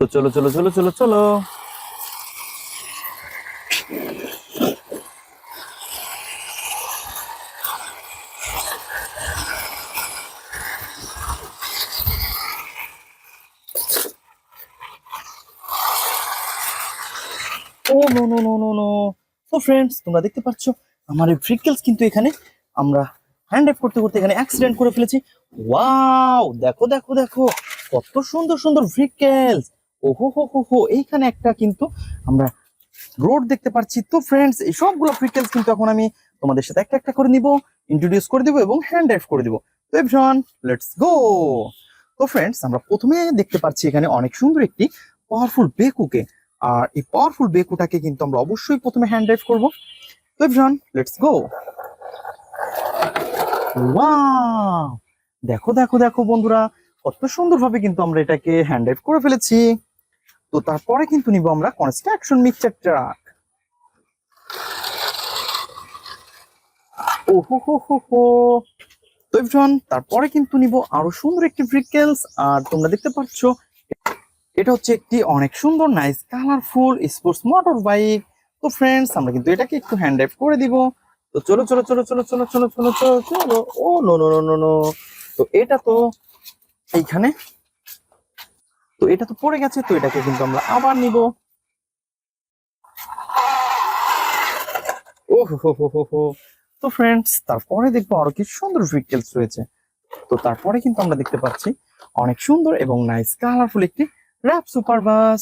তো চলো চলো চলো চলো চলো। Oh no no no no no. তো ফ্রেন্ডস, তোমরা দেখতে পাচ্ছ আমার এই ভেহিকলস কিন্তু এখানে আমরা হ্যান্ড ড্রাইভ করতে করতে এখানে অ্যাক্সিডেন্ট করে ফেলেছি। ওয়াও, দেখো দেখো দেখো, কত সুন্দর সুন্দর ভেহিকলস। ওহো হো হো হো, এইখানে একটা কিন্তু আমরা রোড দেখতে পাচ্ছি। তো ফ্রেন্ডস, এই সবগুলো ভেহিকলস কিন্তু এখন আমি তোমাদের সাথে একটা একটা করে নিব, ইন্ট্রোডিউস করে দিব এবং হ্যান্ড ড্রাইভ করে দিব। তো এভরিওয়ান, লেটস গো। তো ফ্রেন্ডস, আমরা প্রথমে দেখতে পাচ্ছি এখানে অনেক সুন্দর একটি পাওয়ারফুল বেকুকে। আর এই পাওয়ারফুল বেকুটাকে কিন্তু আমরা অবশ্যই প্রথমে হ্যান্ড ড্রাইভ করব। তো এভরিওয়ান, লেটস গো। ওয়াও, দেখো দেখো দেখো বন্ধুরা, কত সুন্দরভাবে কিন্তু আমরা এটাকে হ্যান্ড ড্রাইভ করে ফেলেছি। তো তারপরে কিন্তু নিব আমরা কনস্ট্রাকশন মিক্সচার ট্রাক। ওহো হো হো হো। তো এভরিওয়ান, তারপরে কিন্তু নিব আরো সুন্দর একটি ভেহিকলস। আর তোমরা দেখতে পাচ্ছ এটা হচ্ছে একটি অনেক সুন্দর nice colourful sports motor bike. তো ফ্রেন্ডস, আমরা কিন্তু এটাকে একটু হ্যান্ড ড্রাইভ করে দিব। তো চলো চলো চলো চলো চলো চলো চলো চলো চলো। Oh no no no no no. তো এটা তো এইখানে, তো এটা তো পড়ে গেছে, তো এটাকে কিন্তু আমরা আবার নিব। ও হো হো হো হো হো। তো ফ্রেন্ডস, তারপরে দেখবো আরো কি সুন্দর ভেহিকলস রয়েছে। তো তারপরে কিন্তু আমরা দেখতে পাচ্ছি অনেক সুন্দর এবং নাইস কালারফুল একটি র্যাপ সুপার বাস।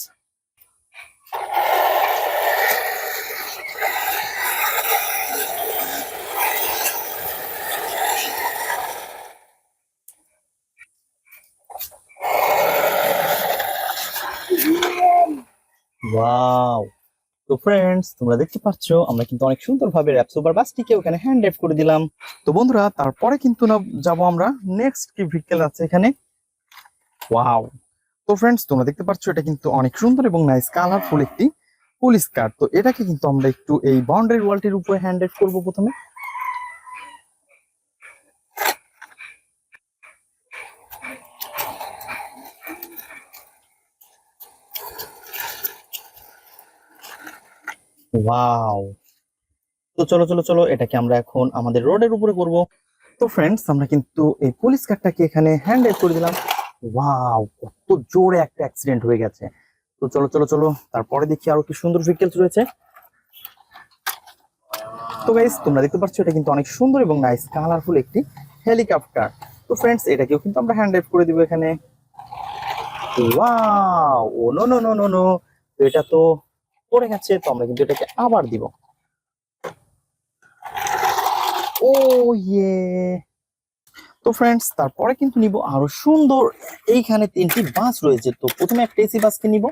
ওয়াও। তো ফ্রেন্ডস, তোমরা দেখতে পাচ্ছ আমরা কিন্তু অনেক সুন্দরভাবে র্যাপ সুপার বাসটিকে ওখানে হ্যান্ড ড্রাইভ করে দিলাম। তো বন্ধুরা, তারপরে কিন্তু না যাবো আমরা নেক্সট কি ভেহিকল আছে এখানে। ওয়াও। তো ফ্রেন্ডস, তোমরা দেখতে পাচ্ছ এটা কিন্তু অনেক সুন্দর এবং নাইস কালারফুল একটি পুলিশ কার। তো এটাকে কিন্তু আমরা একটু এই বাউন্ডারি ওয়ালটির উপরে হ্যান্ড ড্রাইভ করবো প্রথমে। ওয়াও। তো চলো চলো চলো, এটাকে আমরা এখন আমাদের রোডের উপরে করব। তো ফ্রেন্ডস, আমরা কিন্তু এই পুলিশ কারটাকে এখানে হ্যান্ড ড্রাইভ করে দিলাম। ওয়াও, কত জোরে একটা অ্যাক্সিডেন্ট হয়ে গেছে। তো চলো চলো চলো, তারপরে দেখি আরো কি সুন্দর ভেহিকলস রয়েছে। তো গাইস, তোমরা দেখতে পাচ্ছ এটা কিন্তু অনেক সুন্দর এবং নাইস কালারফুল একটি হেলিকপ্টার। তো ফ্রেন্ডস, এটাকেও কিন্তু আমরা হ্যান্ড ড্রাইভ করে দিব এখানে। Wow, oh no no no no no. তো এটা তো পড়ে গেছে, তো আমরা কিন্তু এটাকে আবার দিব। ও ইয়ে। তো ফ্রেন্ডস, তারপরে কিন্তু নিব আরো সুন্দর, এইখানে তিনটি বাস রয়েছে। তো প্রথমে একটা এসি বাসকে নিব।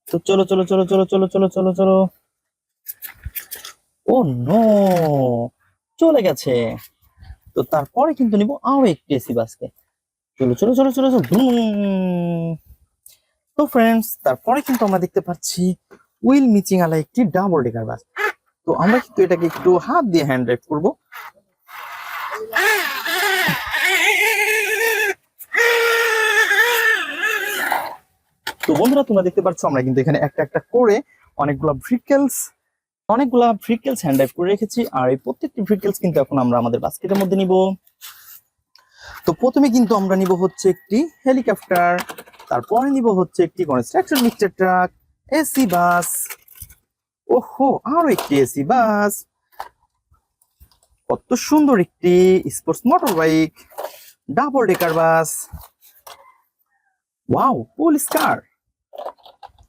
তো চলো চলো চলো চলো চলো চলো চলো চলো। ও নো, চলে গেছে। তো তারপরে কিন্তু নিব আরো একটি এসি বাসকে। চলো চলো চলো চলো চলো ধুম। তো ফ্রেন্ডস, তারপরে কিন্তু আমরা দেখতে পাচ্ছি উইল মিচিং আলা একটি ডাবল ডেকার বাস। তো আমরা কিন্তু এটাকে একটু হাত দিয়ে হ্যান্ড ড্রাইভ করবো। তো বন্ধুরা, তোমরা দেখতে পাচ্ছ আমরা কিন্তু এখানে একটা একটা করে অনেকগুলা ভেহিকলস হ্যান্ড ড্রাইভ করে রেখেছি। আর এই প্রত্যেকটি ভেহিকলস কিন্তু এখন আমরা আমাদের বাস্কেটের মধ্যে নিব। তো প্রথমে কিন্তু আমরা নিব হচ্ছে একটি হেলিকপ্টার, তারপরে নিব হচ্ছে একটি construction mixture truck, AC bus. ওহো, আরো একটি এসি বাস। কত সুন্দর একটি sports motor bike, double decker বাস। ওয়াও, পুলিশ কার।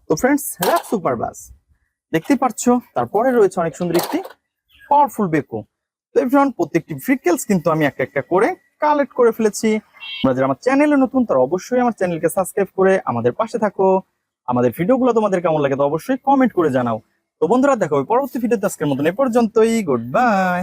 তো ফ্রেন্ডস, র্যাপ সুপার বাস দেখতে পাচ্ছ। তারপরে রয়েছে অনেক সুন্দর একটি পাওয়ারফুল বেকো। তো এভরিওয়ান, প্রত্যেকটি ভেহিকলস কিন্তু আমি একটা একটা করে কালেক্ট করে ফেলেছি। তোমরা যারা আমার চ্যানেলে নতুন, তারা অবশ্যই আমার চ্যানেলকে সাবস্ক্রাইব করে আমাদের পাশে থাকো। আমাদের ভিডিওগুলো তোমাদের কেমন লাগে তো অবশ্যই কমেন্ট করে জানাও। তো বন্ধুরা, দেখো পরবর্তী ভিডিওতে, আজকের মতন এ পর্যন্তই। Good bye.